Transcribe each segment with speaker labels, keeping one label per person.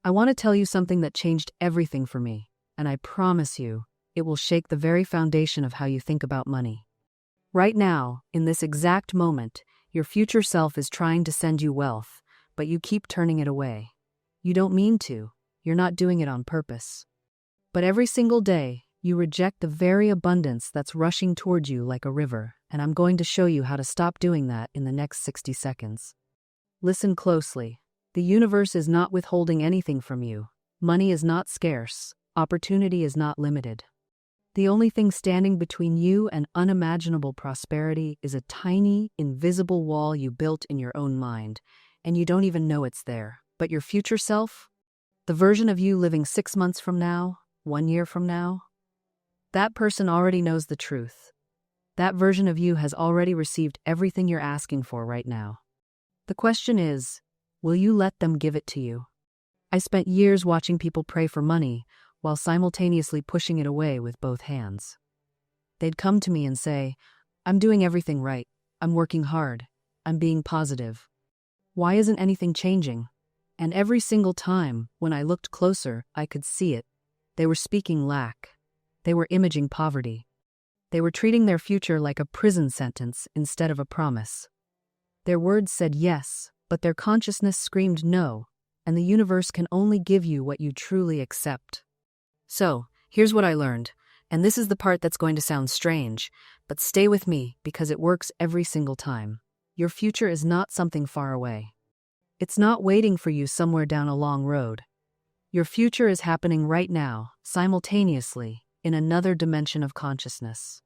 Speaker 1: I want to tell you something that changed everything for me, and I promise you, it will shake the very foundation of how you think about money. Right now, in this exact moment, your future self is trying to send you wealth, but you keep turning it away. You don't mean to, you're not doing it on purpose. But every single day, you reject the very abundance that's rushing toward you like a river, and I'm going to show you how to stop doing that in the next 60 seconds. Listen closely. The universe is not withholding anything from you. Money is not scarce. Opportunity is not limited. The only thing standing between you and unimaginable prosperity is a tiny, invisible wall you built in your own mind, and you don't even know it's there. But your future self, the version of you living 6 months from now, 1 year from now, that person already knows the truth. That version of you has already received everything you're asking for right now. The question is, will you let them give it to you? I spent years watching people pray for money while simultaneously pushing it away with both hands. They'd come to me and say, I'm doing everything right. I'm working hard. I'm being positive. Why isn't anything changing? And every single time, when I looked closer, I could see it. They were speaking lack. They were imaging poverty. They were treating their future like a prison sentence instead of a promise. Their words said yes, but their consciousness screamed no, and the universe can only give you what you truly accept. So, here's what I learned, and this is the part that's going to sound strange, but stay with me because it works every single time. Your future is not something far away. It's not waiting for you somewhere down a long road. Your future is happening right now, simultaneously, in another dimension of consciousness.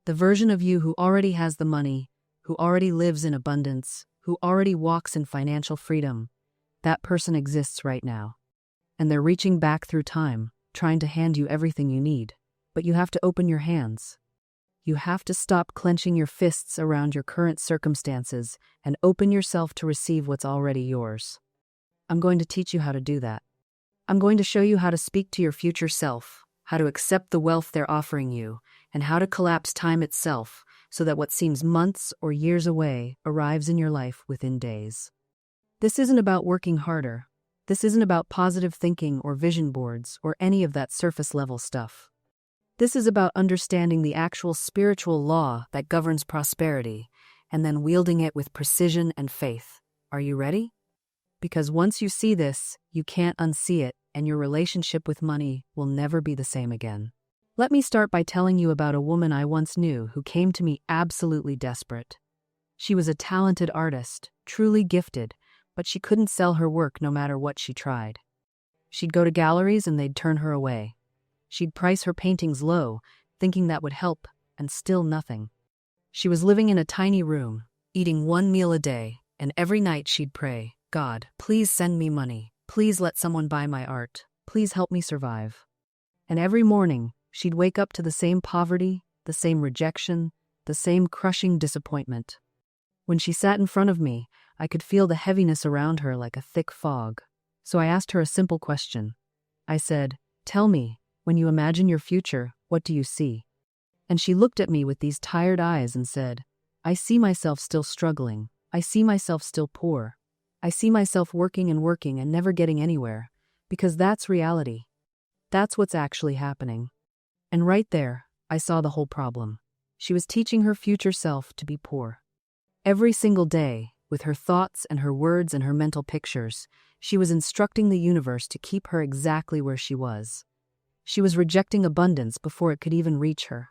Speaker 1: The version of you who already has the money, who already lives in abundance, who already walks in financial freedom, that person exists right now. And they're reaching back through time, trying to hand you everything you need. But you have to open your hands. You have to stop clenching your fists around your current circumstances and open yourself to receive what's already yours. I'm going to teach you how to do that. I'm going to show you how to speak to your future self, how to accept the wealth they're offering you, and how to collapse time itself so that what seems months or years away arrives in your life within days. This isn't about working harder. This isn't about positive thinking or vision boards or any of that surface-level stuff. This is about understanding the actual spiritual law that governs prosperity and then wielding it with precision and faith. Are you ready? Because once you see this, you can't unsee it, and your relationship with money will never be the same again. Let me start by telling you about a woman I once knew who came to me absolutely desperate. She was a talented artist, truly gifted, but she couldn't sell her work no matter what she tried. She'd go to galleries and they'd turn her away. She'd price her paintings low, thinking that would help, and still nothing. She was living in a tiny room, eating 1 meal a day, and every night she'd pray, God, please send me money. Please let someone buy my art. Please help me survive. And every morning, she'd wake up to the same poverty, the same rejection, the same crushing disappointment. When she sat in front of me, I could feel the heaviness around her like a thick fog. So I asked her a simple question. I said, tell me, when you imagine your future, what do you see? And she looked at me with these tired eyes and said, I see myself still struggling. I see myself still poor. I see myself working and never getting anywhere, because that's reality. That's what's actually happening. And right there, I saw the whole problem. She was teaching her future self to be poor. Every single day, with her thoughts and her words and her mental pictures, she was instructing the universe to keep her exactly where she was. She was rejecting abundance before it could even reach her.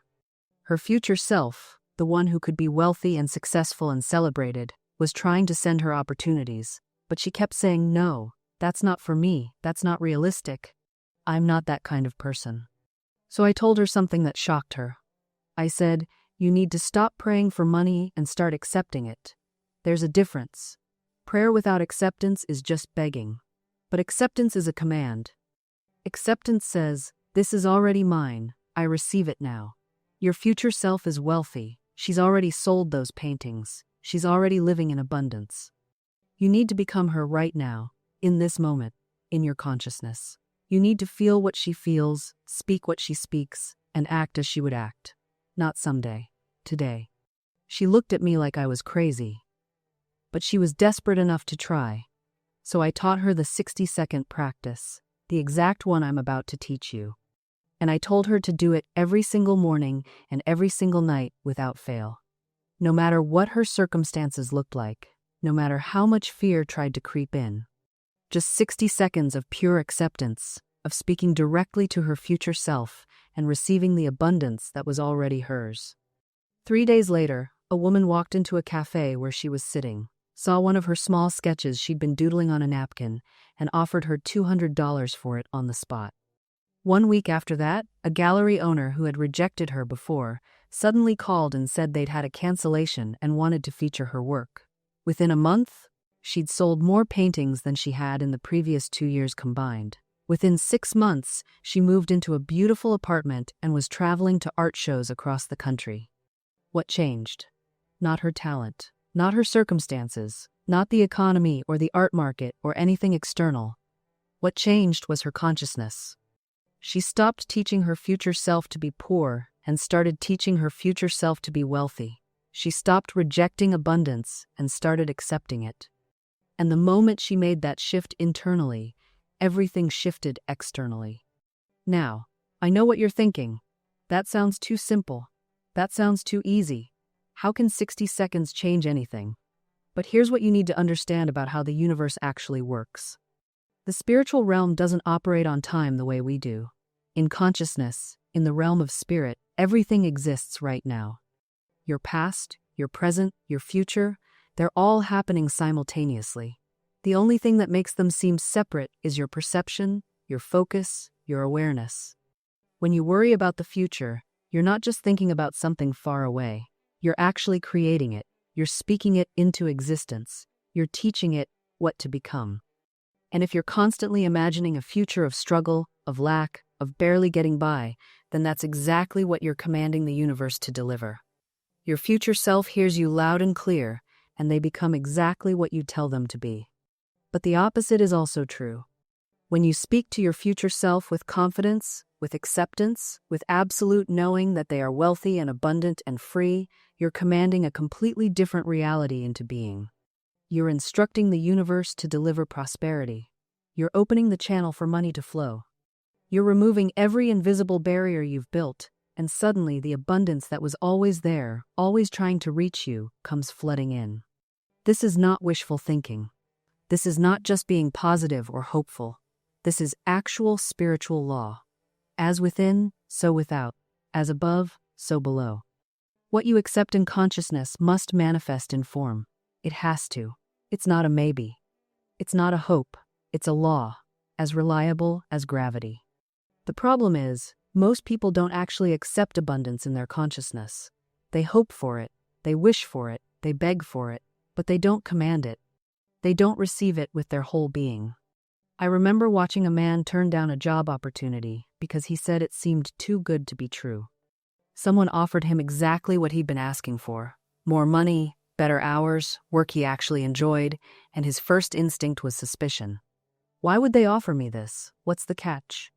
Speaker 1: Her future self, the one who could be wealthy and successful and celebrated, was trying to send her opportunities, but she kept saying, no, that's not for me, that's not realistic. I'm not that kind of person. So I told her something that shocked her. I said, you need to stop praying for money and start accepting it. There's a difference. Prayer without acceptance is just begging. But acceptance is a command. Acceptance says, this is already mine, I receive it now. Your future self is wealthy, she's already sold those paintings, she's already living in abundance. You need to become her right now, in this moment, in your consciousness. You need to feel what she feels, speak what she speaks, and act as she would act. Not someday, today. She looked at me like I was crazy. But she was desperate enough to try. So I taught her the 60-second practice, the exact one I'm about to teach you. And I told her to do it every single morning and every single night without fail. No matter what her circumstances looked like, no matter how much fear tried to creep in. Just 60 seconds of pure acceptance, of speaking directly to her future self and receiving the abundance that was already hers. 3 days later, a woman walked into a cafe where she was sitting, saw one of her small sketches she'd been doodling on a napkin, and offered her $200 for it on the spot. 1 week after that, a gallery owner who had rejected her before suddenly called and said they'd had a cancellation and wanted to feature her work. Within a month, she'd sold more paintings than she had in the previous 2 years combined. Within 6 months, she moved into a beautiful apartment and was traveling to art shows across the country. What changed? Not her talent, not her circumstances, not the economy or the art market or anything external. What changed was her consciousness. She stopped teaching her future self to be poor and started teaching her future self to be wealthy. She stopped rejecting abundance and started accepting it. And the moment she made that shift internally, everything shifted externally. Now, I know what you're thinking. That sounds too simple. That sounds too easy. How can 60 seconds change anything? But here's what you need to understand about how the universe actually works. The spiritual realm doesn't operate on time the way we do. In consciousness, in the realm of spirit, everything exists right now. Your past, your present, your future, they're all happening simultaneously. The only thing that makes them seem separate is your perception, your focus, your awareness. When you worry about the future, you're not just thinking about something far away. You're actually creating it. You're speaking it into existence. You're teaching it what to become. And if you're constantly imagining a future of struggle, of lack, of barely getting by, then that's exactly what you're commanding the universe to deliver. Your future self hears you loud and clear, and they become exactly what you tell them to be. But the opposite is also true. When you speak to your future self with confidence, with acceptance, with absolute knowing that they are wealthy and abundant and free, you're commanding a completely different reality into being. You're instructing the universe to deliver prosperity. You're opening the channel for money to flow. You're removing every invisible barrier you've built, and suddenly the abundance that was always there, always trying to reach you, comes flooding in. This is not wishful thinking. This is not just being positive or hopeful. This is actual spiritual law. As within, so without. As above, so below. What you accept in consciousness must manifest in form. It has to. It's not a maybe. It's not a hope. It's a law, as reliable as gravity. The problem is, most people don't actually accept abundance in their consciousness. They hope for it, they wish for it, they beg for it, but they don't command it. They don't receive it with their whole being. I remember watching a man turn down a job opportunity because he said it seemed too good to be true. Someone offered him exactly what he'd been asking for: more money, better hours, work he actually enjoyed, and his first instinct was suspicion. Why would they offer me this? What's the catch?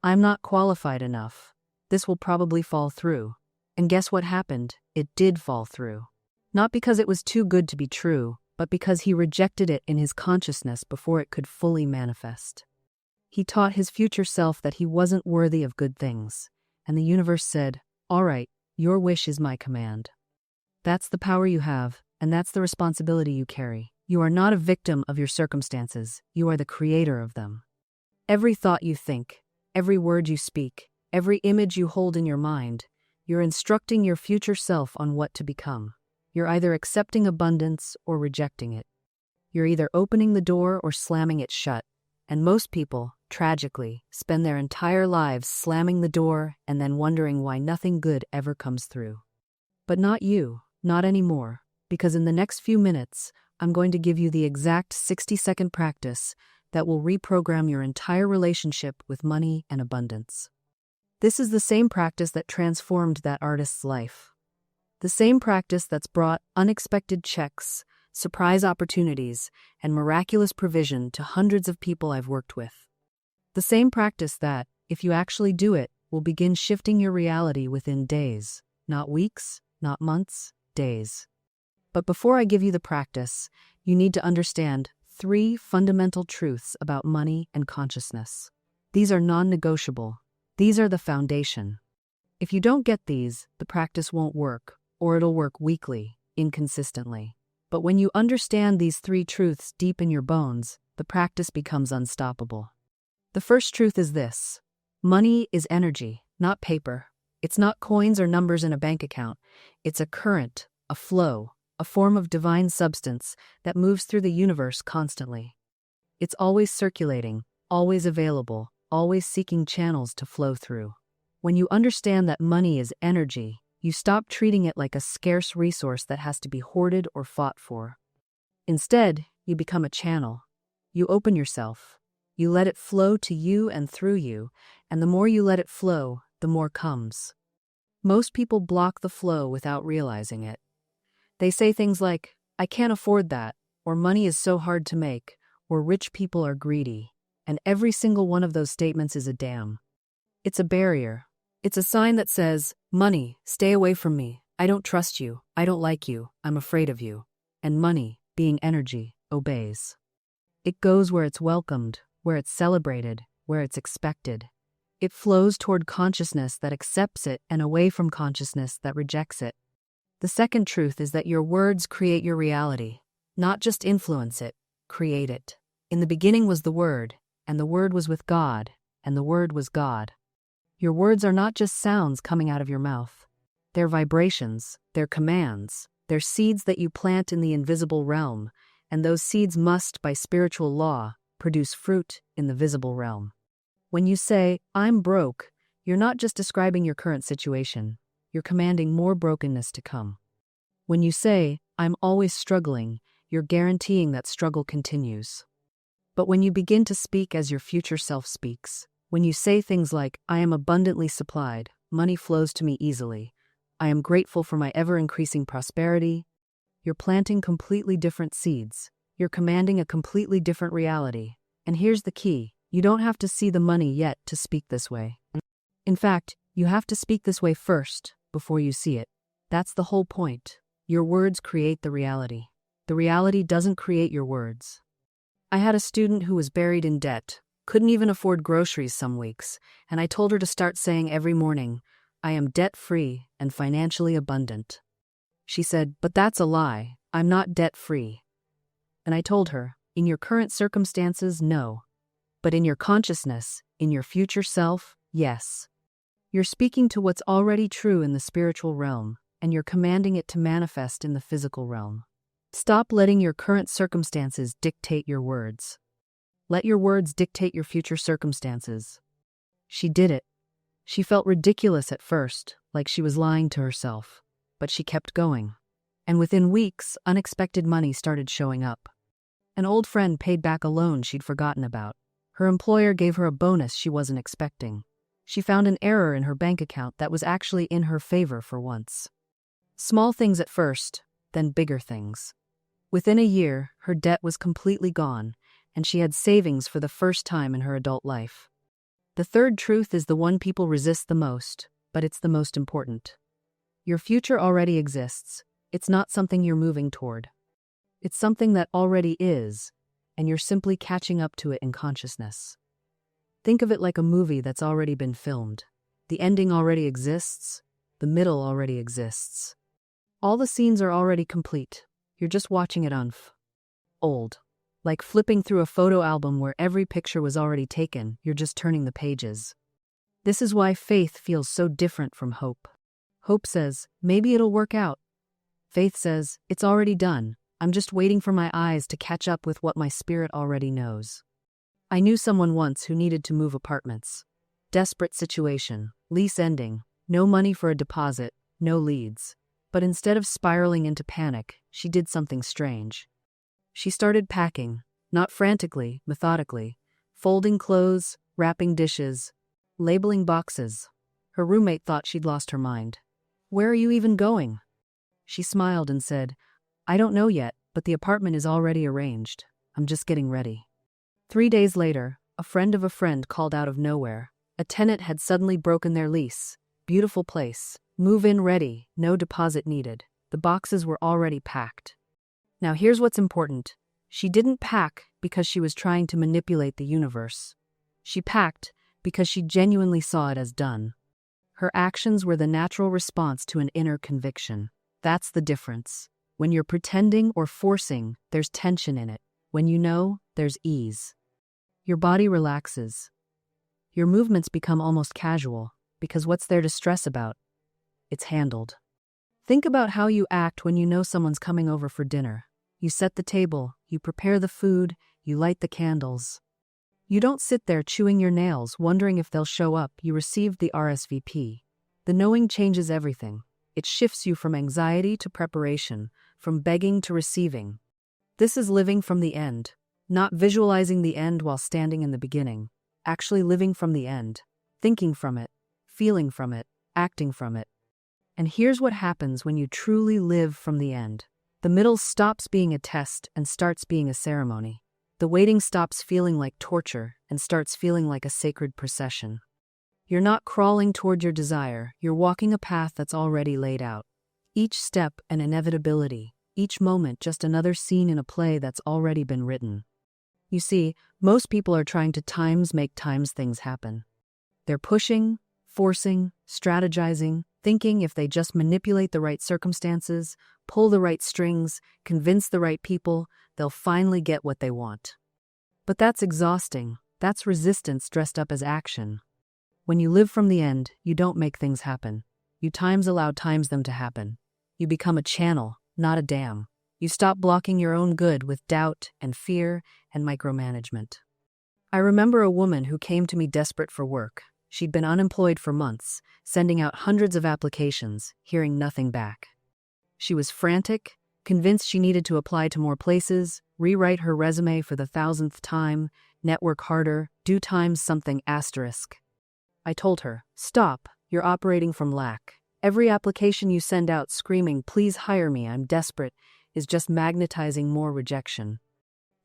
Speaker 1: I'm not qualified enough. This will probably fall through. And guess what happened? It did fall through. Not because it was too good to be true, but because he rejected it in his consciousness before it could fully manifest. He taught his future self that he wasn't worthy of good things, and the universe said, "All right, your wish is my command." That's the power you have, and that's the responsibility you carry. You are not a victim of your circumstances, you are the creator of them. Every thought you think, every word you speak, every image you hold in your mind, you're instructing your future self on what to become. You're either accepting abundance or rejecting it. You're either opening the door or slamming it shut, and most people, tragically, spend their entire lives slamming the door and then wondering why nothing good ever comes through. But not you, not anymore, because in the next few minutes, I'm going to give you the exact 60-second practice that will reprogram your entire relationship with money and abundance. This is the same practice that transformed that artist's life. The same practice that's brought unexpected checks, surprise opportunities, and miraculous provision to hundreds of people I've worked with. The same practice that, if you actually do it, will begin shifting your reality within days, not weeks, not months, days. But before I give you the practice, you need to understand 3 fundamental truths about money and consciousness. These are non-negotiable. These are the foundation. If you don't get these, the practice won't work, or it'll work weakly, inconsistently. But when you understand these 3 truths deep in your bones, the practice becomes unstoppable. The first truth is this: money is energy, not paper. It's not coins or numbers in a bank account. It's a current, a flow, a form of divine substance that moves through the universe constantly. It's always circulating, always available, always seeking channels to flow through. When you understand that money is energy, you stop treating it like a scarce resource that has to be hoarded or fought for. Instead, you become a channel. You open yourself. You let it flow to you and through you, and the more you let it flow, the more comes. Most people block the flow without realizing it. They say things like, "I can't afford that," or "money is so hard to make," or "rich people are greedy." And every single one of those statements is a dam. It's a barrier. It's a sign that says, "Money, stay away from me. I don't trust you. I don't like you. I'm afraid of you." And money, being energy, obeys. It goes where it's welcomed, where it's celebrated, where it's expected. It flows toward consciousness that accepts it and away from consciousness that rejects it. The second truth is that your words create your reality. Not just influence it, create it. In the beginning was the Word, and the Word was with God, and the Word was God. Your words are not just sounds coming out of your mouth. They're vibrations, they're commands, they're seeds that you plant in the invisible realm, and those seeds must, by spiritual law, produce fruit in the visible realm. When you say, "I'm broke," you're not just describing your current situation, you're commanding more brokenness to come. When you say, "I'm always struggling," you're guaranteeing that struggle continues. But when you begin to speak as your future self speaks, when you say things like, "I am abundantly supplied, money flows to me easily, I am grateful for my ever-increasing prosperity," you're planting completely different seeds. You're commanding a completely different reality. And here's the key: you don't have to see the money yet to speak this way. In fact, you have to speak this way first, before you see it. That's the whole point. Your words create the reality. The reality doesn't create your words. I had a student who was buried in debt, couldn't even afford groceries some weeks, and I told her to start saying every morning, "I am debt-free and financially abundant." She said, "But that's a lie. I'm not debt-free." And I told her, in your current circumstances, no. But in your consciousness, in your future self, yes. You're speaking to what's already true in the spiritual realm, and you're commanding it to manifest in the physical realm. Stop letting your current circumstances dictate your words. Let your words dictate your future circumstances. She did it. She felt ridiculous at first, like she was lying to herself, but she kept going. And within weeks, unexpected money started showing up. An old friend paid back a loan she'd forgotten about. Her employer gave her a bonus she wasn't expecting. She found an error in her bank account that was actually in her favor for once. Small things at first, then bigger things. Within a year, her debt was completely gone, and she had savings for the first time in her adult life. The third truth is the one people resist the most, but it's the most important. Your future already exists. It's not something you're moving toward. It's something that already is, and you're simply catching up to it in consciousness. Think of it like a movie that's already been filmed. The ending already exists. The middle already exists. All the scenes are already complete. You're just watching it unfold. Like flipping through a photo album where every picture was already taken, you're just turning the pages. This is why faith feels so different from hope. Hope says, "Maybe it'll work out." Faith says, "It's already done. I'm just waiting for my eyes to catch up with what my spirit already knows." I knew someone once who needed to move apartments. Desperate situation, lease ending, no money for a deposit, no leads. But instead of spiraling into panic, she did something strange. She started packing, not frantically, methodically, folding clothes, wrapping dishes, labeling boxes. Her roommate thought she'd lost her mind. "Where are you even going?" She smiled and said, "I don't know yet, but the apartment is already arranged. I'm just getting ready." 3 days later, a friend of a friend called out of nowhere. A tenant had suddenly broken their lease. Beautiful place. Move-in ready, no deposit needed. The boxes were already packed. Now here's what's important. She didn't pack because she was trying to manipulate the universe. She packed because she genuinely saw it as done. Her actions were the natural response to an inner conviction. That's the difference. When you're pretending or forcing, there's tension in it. When you know, there's ease. Your body relaxes. Your movements become almost casual, because what's there to stress about? It's handled. Think about how you act when you know someone's coming over for dinner. You set the table, you prepare the food, you light the candles. You don't sit there chewing your nails, wondering if they'll show up. You received the RSVP. The knowing changes everything. It shifts you from anxiety to preparation, from begging to receiving. This is living from the end, not visualizing the end while standing in the beginning, actually living from the end, thinking from it, feeling from it, acting from it. And here's what happens when you truly live from the end. The middle stops being a test and starts being a ceremony. The waiting stops feeling like torture and starts feeling like a sacred procession. You're not crawling toward your desire, you're walking a path that's already laid out. Each step an inevitability, each moment just another scene in a play that's already been written. You see, most people are trying to make things happen. They're pushing, forcing, strategizing, thinking if they just manipulate the right circumstances, pull the right strings, convince the right people, they'll finally get what they want. But that's exhausting. That's resistance dressed up as action. When you live from the end, you don't make things happen. You allow them to happen. You become a channel, not a dam. You stop blocking your own good with doubt and fear and micromanagement. I remember a woman who came to me desperate for work. She'd been unemployed for months, sending out hundreds of applications, hearing nothing back. She was frantic, convinced she needed to apply to more places, rewrite her resume for the 1,000th time, network harder, do something asterisk. I told her, stop, you're operating from lack. Every application you send out screaming, please hire me, I'm desperate, is just magnetizing more rejection.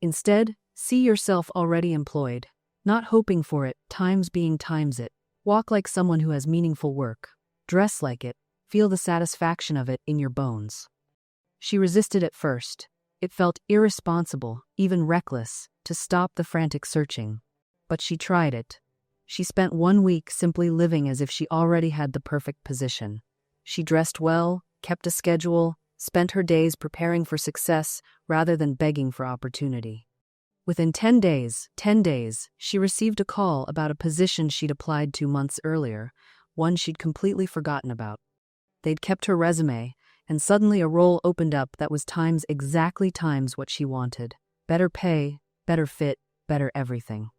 Speaker 1: Instead, see yourself already employed, not hoping for it, being it. Walk like someone who has meaningful work. Dress like it, feel the satisfaction of it in your bones. She resisted at first. It felt irresponsible, even reckless, to stop the frantic searching. But she tried it. She spent 1 week simply living as if she already had the perfect position. She dressed well, kept a schedule, spent her days preparing for success rather than begging for opportunity. Within 10 days, she received a call about a position she'd applied to months earlier, one she'd completely forgotten about. They'd kept her resume, and suddenly a role opened up that was exactly what she wanted. Better pay, better fit, better everything.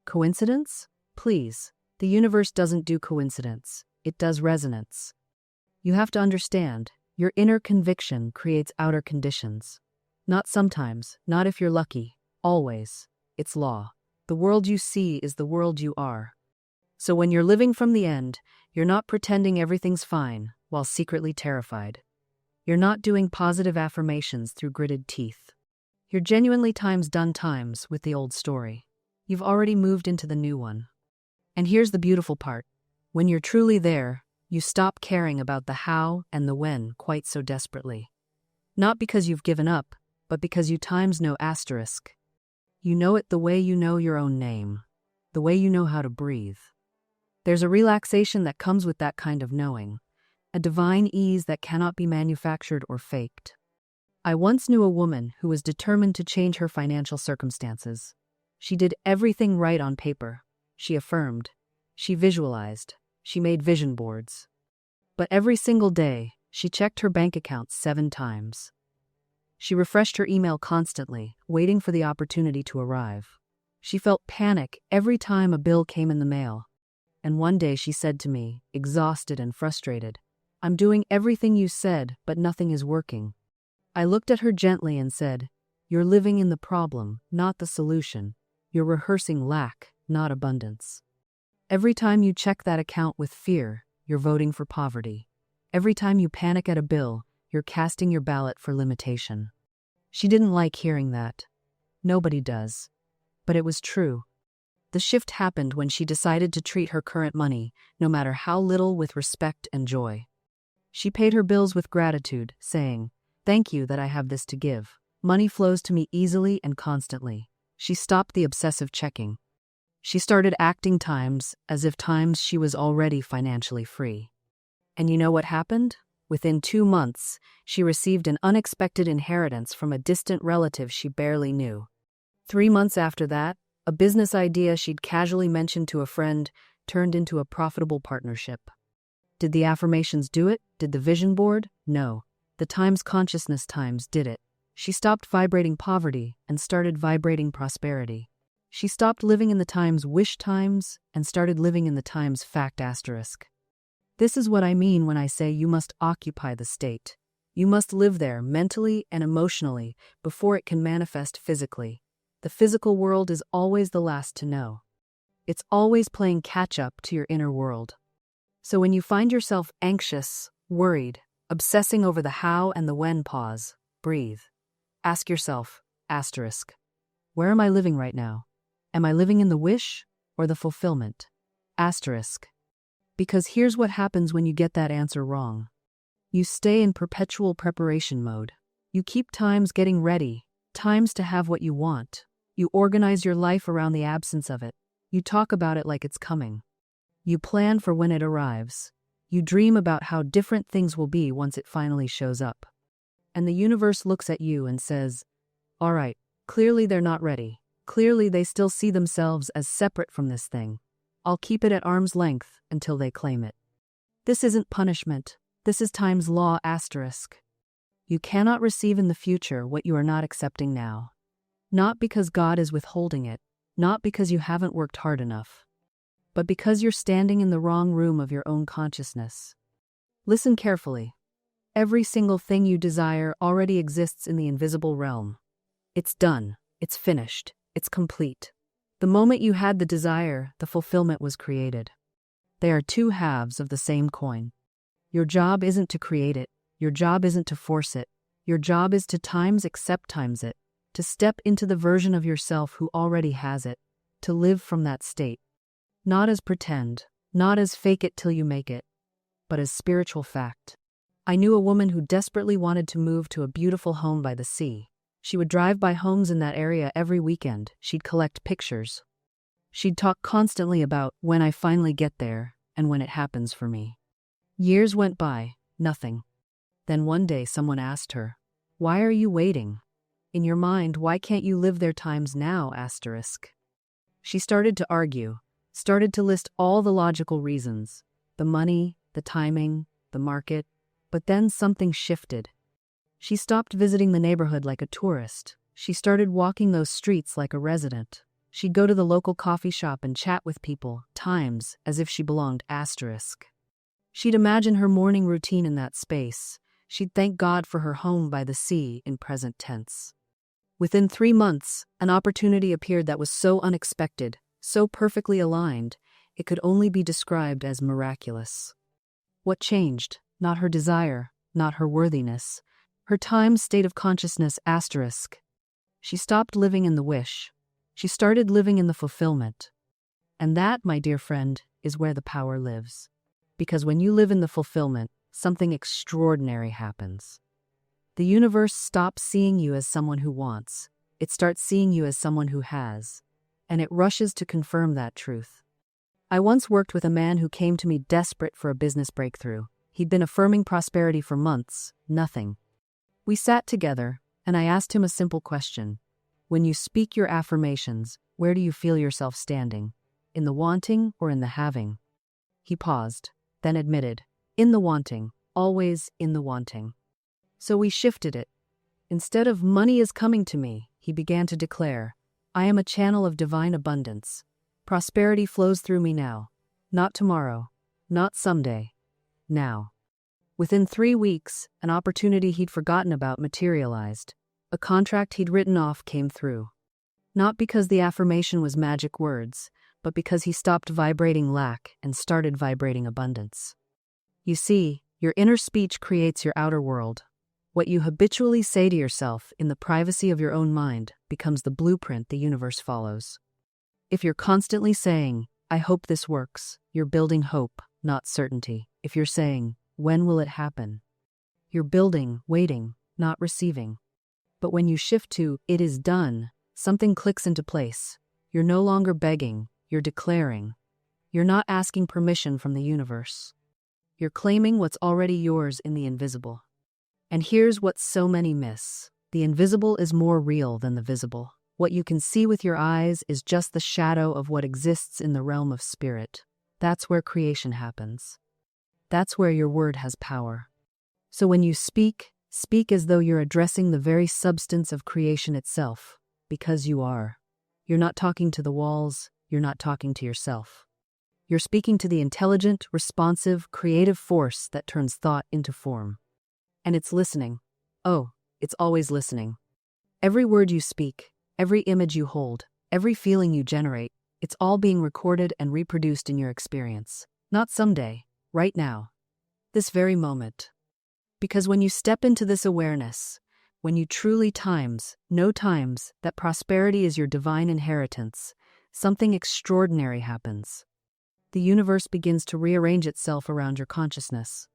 Speaker 1: Coincidence? Please. The universe doesn't do coincidence. It does resonance. You have to understand, your inner conviction creates outer conditions. Not sometimes, not if you're lucky. Always. It's law. The world you see is the world you are. So when you're living from the end, you're not pretending everything's fine while secretly terrified. You're not doing positive affirmations through gritted teeth. You're genuinely done with the old story. You've already moved into the new one. And here's the beautiful part. When you're truly there, you stop caring about the how and the when quite so desperately. Not because you've given up, but because you know asterisk. You know it the way you know your own name, the way you know how to breathe. There's a relaxation that comes with that kind of knowing, a divine ease that cannot be manufactured or faked. I once knew a woman who was determined to change her financial circumstances. She did everything right on paper. She affirmed. She visualized. She made vision boards. But every single day, she checked her bank account 7 times. She refreshed her email constantly, waiting for the opportunity to arrive. She felt panic every time a bill came in the mail. And one day she said to me, exhausted and frustrated, I'm doing everything you said, but nothing is working. I looked at her gently and said, you're living in the problem, not the solution. You're rehearsing lack, not abundance. Every time you check that account with fear, you're voting for poverty. Every time you panic at a bill, you're casting your ballot for limitation. She didn't like hearing that. Nobody does. But it was true. The shift happened when she decided to treat her current money, no matter how little, with respect and joy. She paid her bills with gratitude, saying, thank you that I have this to give. Money flows to me easily and constantly. She stopped the obsessive checking. She started acting times as if times she was already financially free. And you know what happened? Within 2 months, she received an unexpected inheritance from a distant relative she barely knew. 3 months after that, a business idea she'd casually mentioned to a friend turned into a profitable partnership. Did the affirmations do it? Did the vision board? No. The Times Consciousness Times did it. She stopped vibrating poverty and started vibrating prosperity. She stopped living in the Times Wish Times and started living in the Times Fact Asterisk. This is what I mean when I say you must occupy the state. You must live there mentally and emotionally before it can manifest physically. The physical world is always the last to know. It's always playing catch-up to your inner world. So when you find yourself anxious, worried, obsessing over the how and the when, pause, breathe. Ask yourself, asterisk, where am I living right now? Am I living in the wish or the fulfillment? Asterisk. Because here's what happens when you get that answer wrong. You stay in perpetual preparation mode. You keep times getting ready, times to have what you want. You organize your life around the absence of it. You talk about it like it's coming. You plan for when it arrives. You dream about how different things will be once it finally shows up. And the universe looks at you and says, all right, clearly they're not ready. Clearly they still see themselves as separate from this thing. I'll keep it at arm's length until they claim it. This isn't punishment. This is time's law asterisk. You cannot receive in the future what you are not accepting now. Not because God is withholding it, not because you haven't worked hard enough, but because you're standing in the wrong room of your own consciousness. Listen carefully. Every single thing you desire already exists in the invisible realm. It's done. It's finished. It's complete. The moment you had the desire, the fulfillment was created. They are two halves of the same coin. Your job isn't to create it. Your job isn't to force it. Your job is to times accept times it, to step into the version of yourself who already has it, to live from that state. Not as pretend, not as fake it till you make it, but as spiritual fact. I knew a woman who desperately wanted to move to a beautiful home by the sea. She would drive by homes in that area every weekend. She'd collect pictures. She'd talk constantly about when I finally get there and when it happens for me. Years went by, nothing. Then one day someone asked her, why are you waiting? In your mind, why can't you live their times now, asterisk? She started to argue, started to list all the logical reasons, the money, the timing, the market, but then something shifted. She stopped visiting the neighborhood like a tourist. She started walking those streets like a resident. She'd go to the local coffee shop and chat with people, times as if she belonged, asterisk. She'd imagine her morning routine in that space. She'd thank God for her home by the sea in present tense. Within 3 months, an opportunity appeared that was so unexpected, so perfectly aligned, it could only be described as miraculous. What changed? Not her desire, not her worthiness. Her time's state of consciousness, asterisk. She stopped living in the wish. She started living in the fulfillment. And that, my dear friend, is where the power lives. Because when you live in the fulfillment, something extraordinary happens. The universe stops seeing you as someone who wants. It starts seeing you as someone who has. And it rushes to confirm that truth. I once worked with a man who came to me desperate for a business breakthrough. He'd been affirming prosperity for months, nothing. We sat together, and I asked him a simple question. When you speak your affirmations, where do you feel yourself standing? In the wanting or in the having? He paused, then admitted, in the wanting, always in the wanting. So we shifted it. Instead of money is coming to me, he began to declare, I am a channel of divine abundance. Prosperity flows through me now. Not tomorrow. Not someday. Now. Within 3 weeks, an opportunity he'd forgotten about materialized. A contract he'd written off came through. Not because the affirmation was magic words, but because he stopped vibrating lack and started vibrating abundance. You see, your inner speech creates your outer world. What you habitually say to yourself in the privacy of your own mind becomes the blueprint the universe follows. If you're constantly saying, I hope this works, you're building hope, not certainty. If you're saying, when will it happen? You're building, waiting, not receiving. But when you shift to "it is done," something clicks into place. You're no longer begging, you're declaring. You're not asking permission from the universe. You're claiming what's already yours in the invisible. And here's what so many miss. The invisible is more real than the visible. What you can see with your eyes is just the shadow of what exists in the realm of spirit. That's where creation happens. That's where your word has power. So when you speak, speak as though you're addressing the very substance of creation itself, because you are. You're not talking to the walls, you're not talking to yourself. You're speaking to the intelligent, responsive, creative force that turns thought into form. And it's listening. Oh, it's always listening. Every word you speak, every image you hold, every feeling you generate, it's all being recorded and reproduced in your experience. Not someday, right now. This very moment. Because when you step into this awareness, when you truly know that prosperity is your divine inheritance, something extraordinary happens. The universe begins to rearrange itself around your consciousness.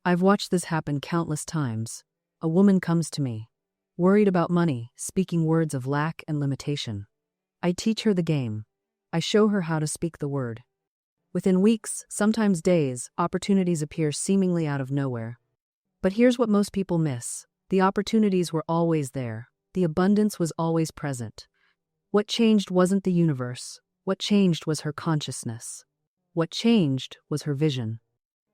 Speaker 1: I've watched this happen countless times. A woman comes to me, worried about money, speaking words of lack and limitation. I teach her the game. I show her how to speak the word. Within weeks, sometimes days, opportunities appear seemingly out of nowhere. But here's what most people miss. The opportunities were always there. The abundance was always present. What changed wasn't the universe. What changed was her consciousness. What changed was her vision.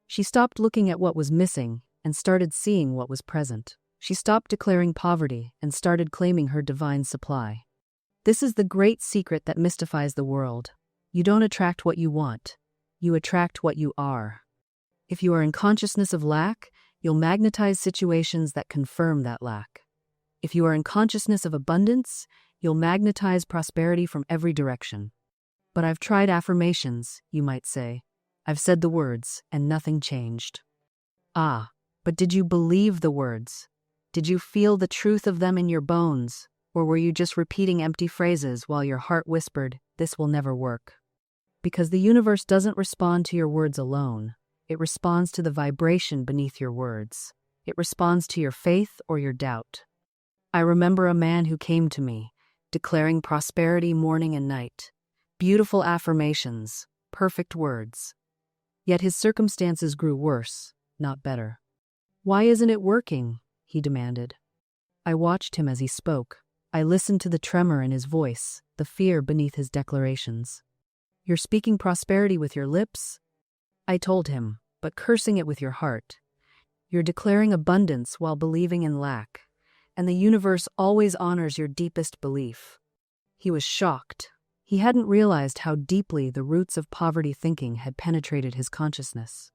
Speaker 1: She stopped looking at what was missing and started seeing what was present. She stopped declaring poverty and started claiming her divine supply. This is the great secret that mystifies the world. You don't attract what you want. You attract what you are. If you are in consciousness of lack, you'll magnetize situations that confirm that lack. If you are in consciousness of abundance, you'll magnetize prosperity from every direction. But I've tried affirmations, you might say. I've said the words, and nothing changed. Ah, but did you believe the words? Did you feel the truth of them in your bones? Or were you just repeating empty phrases while your heart whispered, "This will never work"? Because the universe doesn't respond to your words alone. It responds to the vibration beneath your words. It responds to your faith or your doubt. I remember a man who came to me, declaring prosperity morning and night. Beautiful affirmations, perfect words. Yet his circumstances grew worse, not better. "Why isn't it working?" he demanded. I watched him as he spoke. I listened to the tremor in his voice, the fear beneath his declarations. "You're speaking prosperity with your lips?" I told him, "but cursing it with your heart. You're declaring abundance while believing in lack, and the universe always honors your deepest belief." He was shocked. He hadn't realized how deeply the roots of poverty thinking had penetrated his consciousness.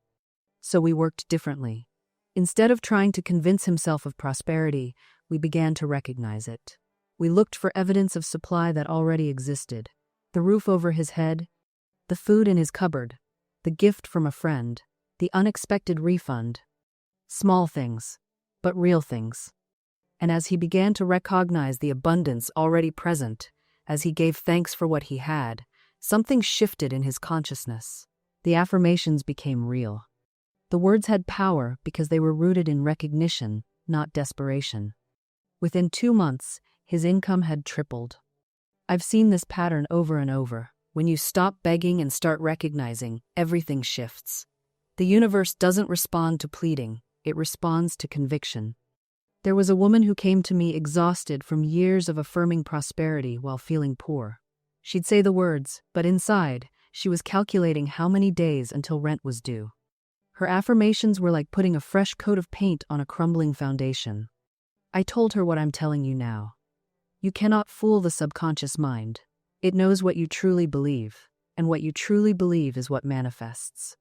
Speaker 1: So we worked differently. Instead of trying to convince himself of prosperity, we began to recognize it. We looked for evidence of supply that already existed. The roof over his head, the food in his cupboard, the gift from a friend, the unexpected refund. Small things, but real things. And as he began to recognize the abundance already present, as he gave thanks for what he had, something shifted in his consciousness. The affirmations became real. The words had power because they were rooted in recognition, not desperation. Within 2 months, his income had tripled. I've seen this pattern over and over. When you stop begging and start recognizing, everything shifts. The universe doesn't respond to pleading, it responds to conviction. There was a woman who came to me exhausted from years of affirming prosperity while feeling poor. She'd say the words, but inside, she was calculating how many days until rent was due. Her affirmations were like putting a fresh coat of paint on a crumbling foundation. I told her what I'm telling you now. You cannot fool the subconscious mind. It knows what you truly believe, and what you truly believe is what manifests.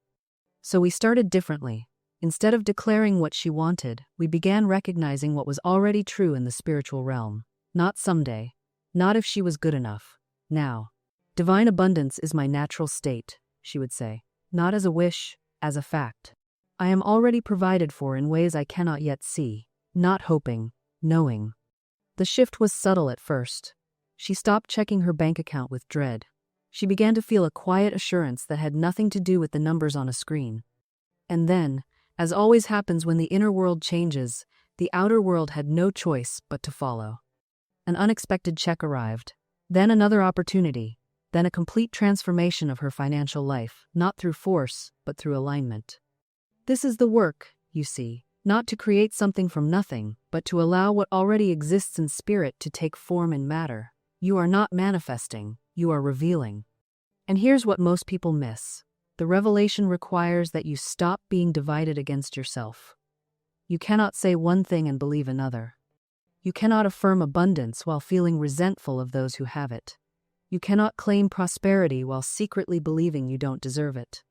Speaker 1: So we started differently. Instead of declaring what she wanted, we began recognizing what was already true in the spiritual realm. Not someday. Not if she was good enough. Now. Divine abundance is my natural state, she would say. Not as a wish, as a fact. I am already provided for in ways I cannot yet see. Not hoping, knowing. The shift was subtle at first. She stopped checking her bank account with dread. She began to feel a quiet assurance that had nothing to do with the numbers on a screen. And then, as always happens when the inner world changes, The outer world had no choice but to follow. An unexpected check arrived, then another opportunity, then a complete transformation of her financial life, not through force, but through alignment. This is the work, you see, not to create something from nothing, but to allow what already exists in spirit to take form in matter. You are not manifesting, you are revealing. And here's what most people miss. The revelation requires that you stop being divided against yourself. You cannot say one thing and believe another. You cannot affirm abundance while feeling resentful of those who have it. You cannot claim prosperity while secretly believing you don't deserve it.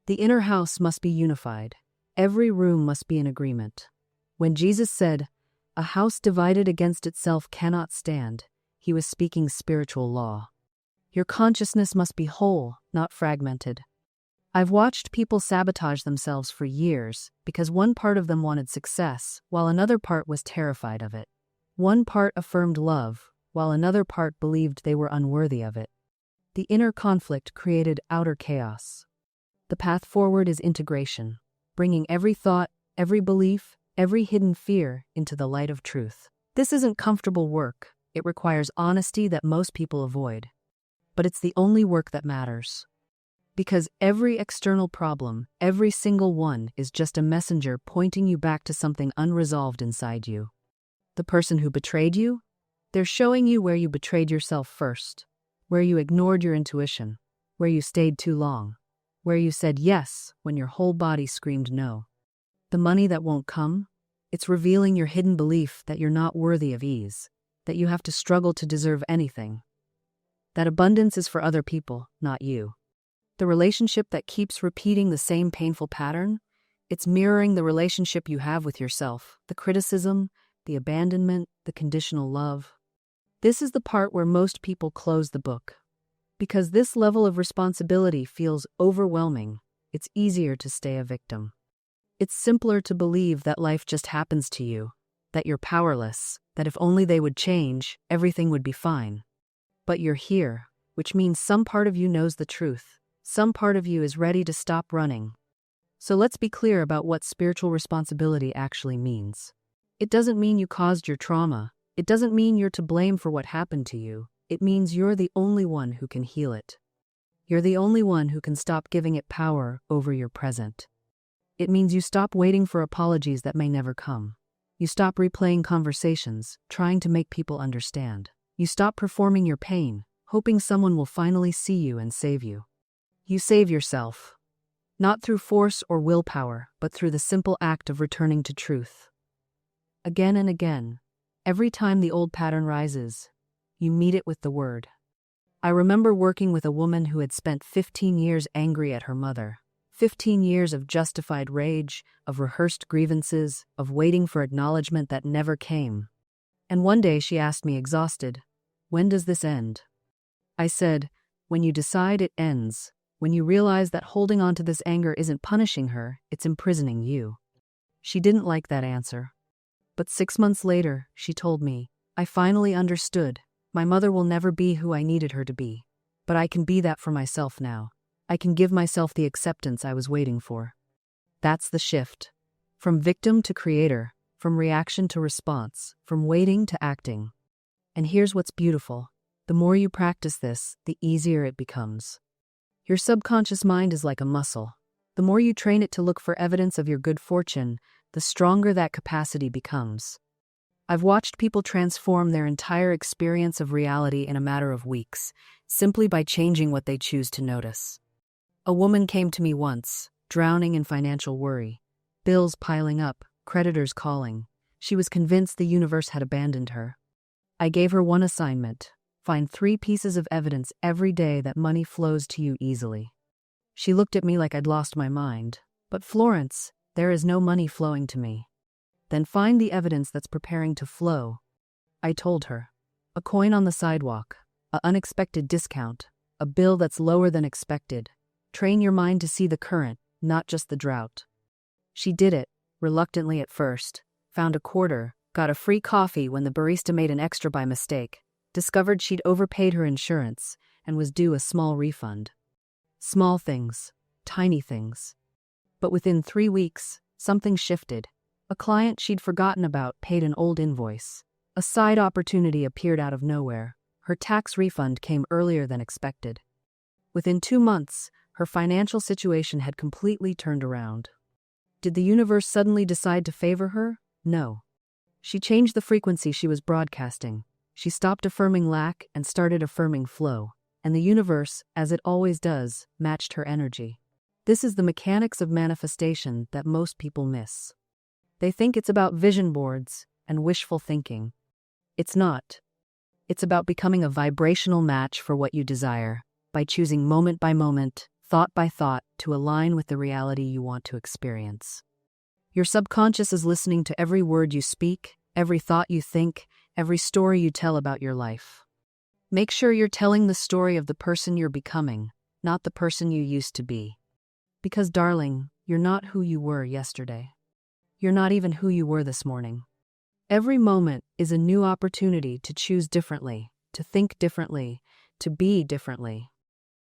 Speaker 1: The inner house must be unified. Every room must be in agreement. When Jesus said, "A house divided against itself cannot stand," he was speaking spiritual law. Your consciousness must be whole, not fragmented. I've watched people sabotage themselves for years because one part of them wanted success, while another part was terrified of it. One part affirmed love, while another part believed they were unworthy of it. The inner conflict created outer chaos. The path forward is integration, bringing every thought, every belief, every hidden fear into the light of truth. This isn't comfortable work. It requires honesty that most people avoid. But it's the only work that matters. Because every external problem, every single one, is just a messenger pointing you back to something unresolved inside you. The person who betrayed you? They're showing you where you betrayed yourself first, where you ignored your intuition, where you stayed too long, where you said yes when your whole body screamed no. The money that won't come? It's revealing your hidden belief that you're not worthy of ease, that you have to struggle to deserve anything, that abundance is for other people, not you. The relationship that keeps repeating the same painful pattern? It's mirroring the relationship you have with yourself, the criticism, the abandonment, the conditional love. This is the part where most people close the book. Because this level of responsibility feels overwhelming, it's easier to stay a victim. It's simpler to believe that life just happens to you, that you're powerless, that if only they would change, everything would be fine. But you're here, which means some part of you knows the truth. Some part of you is ready to stop running. So let's be clear about what spiritual responsibility actually means. It doesn't mean you caused your trauma. It doesn't mean you're to blame for what happened to you. It means you're the only one who can heal it. You're the only one who can stop giving it power over your present. It means you stop waiting for apologies that may never come. You stop replaying conversations, trying to make people understand. You stop performing your pain, hoping someone will finally see you and save you. You save yourself, not through force or willpower, but through the simple act of returning to truth. Again and again, every time the old pattern rises, you meet it with the word. I remember working with a woman who had spent 15 years angry at her mother. 15 years of justified rage, of rehearsed grievances, of waiting for acknowledgement that never came. And one day she asked me, exhausted, "When does this end?" I said, "When you decide it ends. When you realize that holding on to this anger isn't punishing her, it's imprisoning you." She didn't like that answer. But 6 months later, she told me, "I finally understood. My mother will never be who I needed her to be. But I can be that for myself now. I can give myself the acceptance I was waiting for." That's the shift. From victim to creator, from reaction to response, from waiting to acting. And here's what's beautiful. The more you practice this, the easier it becomes. Your subconscious mind is like a muscle. The more you train it to look for evidence of your good fortune, the stronger that capacity becomes. I've watched people transform their entire experience of reality in a matter of weeks, simply by changing what they choose to notice. A woman came to me once, drowning in financial worry. Bills piling up, creditors calling. She was convinced the universe had abandoned her. I gave her one assignment. Find 3 pieces of evidence every day that money flows to you easily. She looked at me like I'd lost my mind. "But Florence, there is no money flowing to me." "Then find the evidence that's preparing to flow." I told her. A coin on the sidewalk, an unexpected discount, a bill that's lower than expected. Train your mind to see the current, not just the drought. She did it, reluctantly at first, found a quarter, got a free coffee when the barista made an extra by mistake, discovered she'd overpaid her insurance, and was due a small refund. Small things, tiny things. But within 3 weeks, something shifted. A A client she'd forgotten about paid an old invoice. A side opportunity appeared out of nowhere. Her tax refund came earlier than expected. Within 2 months, her financial situation had completely turned around. Did the universe suddenly decide to favor her? No. She changed the frequency she was broadcasting. She stopped affirming lack and started affirming flow. And the universe, as it always does, matched her energy. This is the mechanics of manifestation that most people miss. They think it's about vision boards and wishful thinking. It's not. It's about becoming a vibrational match for what you desire, by choosing moment by moment, thought by thought, to align with the reality you want to experience. Your subconscious is listening to every word you speak, every thought you think, every story you tell about your life. Make sure you're telling the story of the person you're becoming, not the person you used to be. Because, darling, you're not who you were yesterday. You're not even who you were this morning. Every moment is a new opportunity to choose differently, to think differently, to be differently.